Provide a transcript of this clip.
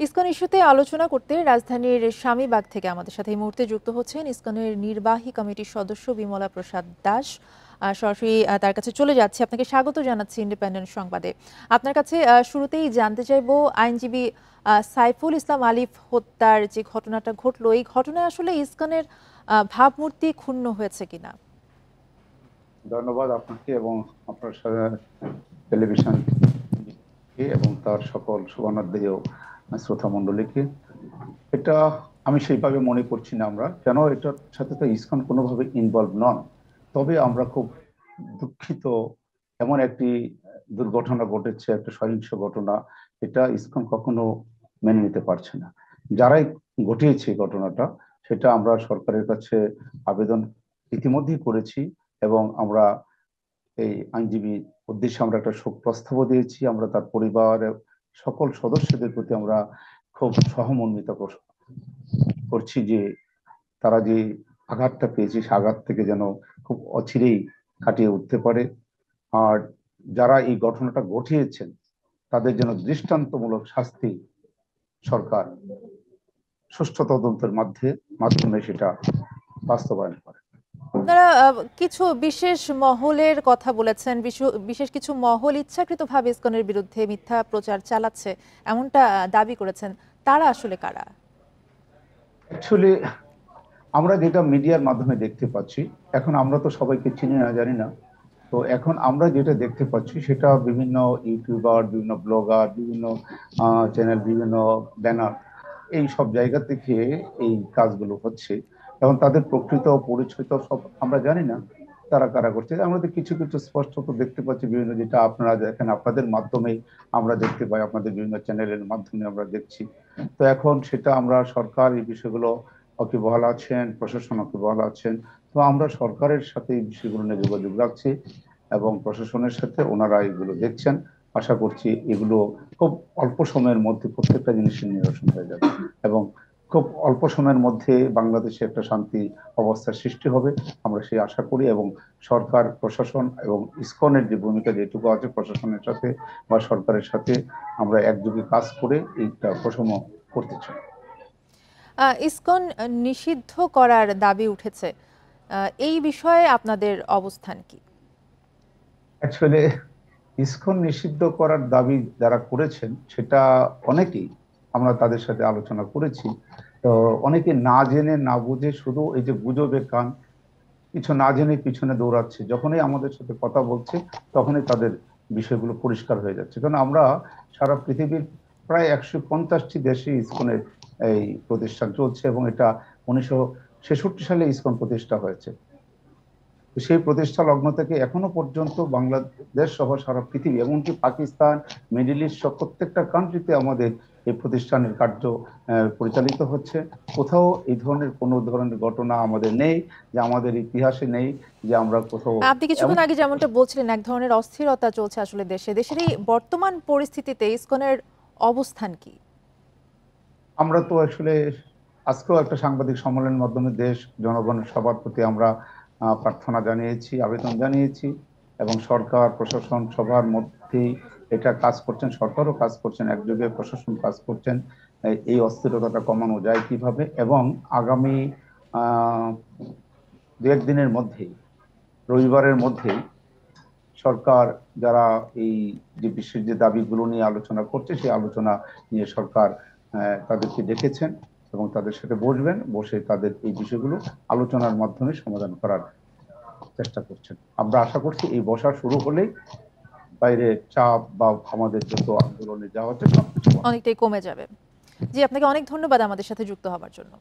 ISKCON ইস্যুতে আলোচনা করতে রাজধানীর স্বামীবাগ থেকে আমাদের সাথে এই মুহূর্তে যুক্ত হচ্ছেন ইসকনের নির্বাহী কমিটির সদস্য বিমলা প্রসাদ দাস। সরাসরি তার কাছে চলে যাচ্ছে। আপনাকে স্বাগত জানাচ্ছি ইন্ডিপেন্ডেন্ট সংবাদে। আপনার কাছে শুরুতেই জানতে চাইবো, আইনজীবী সাইফুল ইসলাম আলিফ হত্যার যে ঘটনাটা ঘটলো, এই ঘটনায় আসলে ইসকনের ভাবমূর্তি ক্ষুণ্ণ হয়েছে কিনা? ধন্যবাদ আপনাকে এবং আপনার টেলিভিশন এবং তার সকল শুভানুধ্যায়ী শ্রোতা মণ্ডলীকে। এটা আমি সেইভাবে মনে করছি না, আমরা কেন এটার সাথে তো ইসকন কোনোভাবে ইনভলভ নন। তবে আমরা খুব দুঃখিত, এমন একটি দুর্ঘটনা ঘটেছে, একটা সহিংস ঘটনা, এটা ইসকন কখনো মেনে নিতে পারছে না। যারাই ঘটিয়েছে ঘটনাটা, সেটা আমরা সরকারের কাছে আবেদন ইতিমধ্যেই করেছি এবং আমরা এই আইনজীবী উদ্দেশ্যে আমরা একটা শোক প্রস্তাবও দিয়েছি। আমরা তার পরিবারের সকল সদস্যদের প্রতি আমরা খুব সহমর্মিতা করছি যে তারা যে আঘাতটা পেয়েছে, সে আঘাত থেকে যেন খুব অচিরেই কাটিয়ে উঠতে পারে। আর যারা এই ঘটনাটা ঘটিয়েছেন তাদের যেন দৃষ্টান্তমূলক শাস্তি সরকার সুষ্ঠু তদন্তের মাধ্যমে সেটা বাস্তবায়ন করে। আপনারা কিছু বিশেষ মহলের কথা বলেছেন, বিশেষ কিছু মহল ইচ্ছাকৃতভাবে ইসকনের বিরুদ্ধে মিথ্যা প্রচার চালাচ্ছে এমনটা দাবি করেছেন। তারা আসলে কারা? অ্যাকচুয়ালি আমরা যেটা মিডিয়ার মাধ্যমে দেখতে পাচ্ছি, এখন আমরা তো সবাইকে চিনি না, জানি না। তো এখন আমরা যেটা দেখতে পাচ্ছি সেটা বিভিন্ন ইউটিউবার, বিভিন্ন ব্লগার, বিভিন্ন চ্যানেল, বিভিন্ন ব্যানার, এই সব জায়গা থেকে এই কাজগুলো হচ্ছে এবং তাদের প্রকৃত পরিচয় তো সব আমরা জানি না তারা কারা করছে। আমরা তো কিছু কিছু স্পষ্টত দেখতে পাচ্ছি, বিভিন্ন যেটা আপনারা দেখেন, আপনাদের মাধ্যমে আমরা দেখতে পাই, আপনাদের বিভিন্ন চ্যানেলের মাধ্যমে আমরা দেখছি। তো এখন সেটা আমরা সরকার এই বিষয়গুলো ওয়াকিবহাল আছেন, প্রশাসন ওয়াকিবহাল আছেন। তো আমরা সরকারের সাথে এই বিষয়গুলো নিয়ে যোগাযোগ রাখছি এবং প্রশাসনের সাথে ওনারা এগুলো দেখছেন। আশা করছি এগুলো খুব অল্প সময়ের মধ্যে প্রত্যেকটা জিনিসের নিরসন হয়ে যাবে এবং খুব অল্প সময়ের মধ্যে বাংলাদেশে একটা শান্তি অবস্থার সৃষ্টি হবে, আমরা সেই আশা করি। এবং সরকার, প্রশাসন এবং ইসকনের যে ভূমিকা যেটুকু আছে প্রশাসনের সাথে বা সরকারের সাথে আমরা একযোগে কাজ করে এইটা প্রশম করতে চাই। ইসকন নিষিদ্ধ করার দাবি উঠেছে, এই বিষয়ে আপনাদের অবস্থান কি? অ্যাকচুয়ালি ইসকন নিষিদ্ধ করার দাবি যারা করেছেন সেটা অনেকেই, আমরা তাদের সাথে আলোচনা করেছি। তো অনেকে না জেনে না বুঝে শুধু এই যে গুজবের কান, কিছু না জেনে পিছনে দৌড়াচ্ছে। যখনই আমাদের সাথে কথা বলছে তখনই তাদের বিষয়গুলো পরিষ্কার হয়ে যাচ্ছে। কারণ আমরা সারা পৃথিবীর প্রায় 150টি দেশে ইসকনের এই প্রতিষ্ঠান চলছে এবং এটা 1966 সালে ইসকন প্রতিষ্ঠা হয়েছে। সেই প্রতিষ্ঠা লগ্ন থেকে এখনো পর্যন্ত বাংলাদেশ সহ সারা পৃথিবী, এমনকি পাকিস্তান, মিডল ইস্ট সব প্রত্যেকটা কান্ট্রিতে আমাদের এই প্রতিষ্ঠানের কার্য পরিচালিত হচ্ছে। কোথাও এই ধরনের কোনো ধরনের ঘটনা আমাদের নেই, যে আমাদের ইতিহাসে নেই যে আমরা কোথাও। আপনি কিছুক্ষণ আগে যেমনটা বলছিলেন, এক ধরনের অস্থিরতা চলছে আসলে দেশের এই বর্তমান পরিস্থিতিতে ইসকনের অবস্থান কি? আমরা তো আসলে আজকেও একটা সাংবাদিক সম্মেলনের মাধ্যমে দেশ জনগণের সবার প্রতি আমরা প্রার্থনা জানিয়েছি, আবেদন জানিয়েছি এবং সরকার, প্রশাসন সবার মধ্যেই এটা কাজ করছেন। সরকারও কাজ করছেন, একযোগে প্রশাসন কাজ করছেন এই অস্থিরতাটা কমানো যায় কিভাবে। এবং আগামী দু একদিনের মধ্যেই, রবিবারের মধ্যেই সরকার যারা এই যে বিশেষ যে দাবিগুলো নিয়ে আলোচনা করছে, সেই আলোচনা নিয়ে সরকার তাদেরকে ডেকেছেন এবং তাদের সাথে বসবেন, বসে তাদের এই বিষয়গুলো আলোচনার মাধ্যমে সমাধান করার চেষ্টা করছেন। আমরা আশা করছি এই বসা শুরু হলেই বাইরে চাপ বা আমাদের যত আন্দোলনে যাওয়া হচ্ছে সবকিছু অনেকটাই কমে যাবে। জি, আপনাকে অনেক ধন্যবাদ আমাদের সাথে যুক্ত হওয়ার জন্য।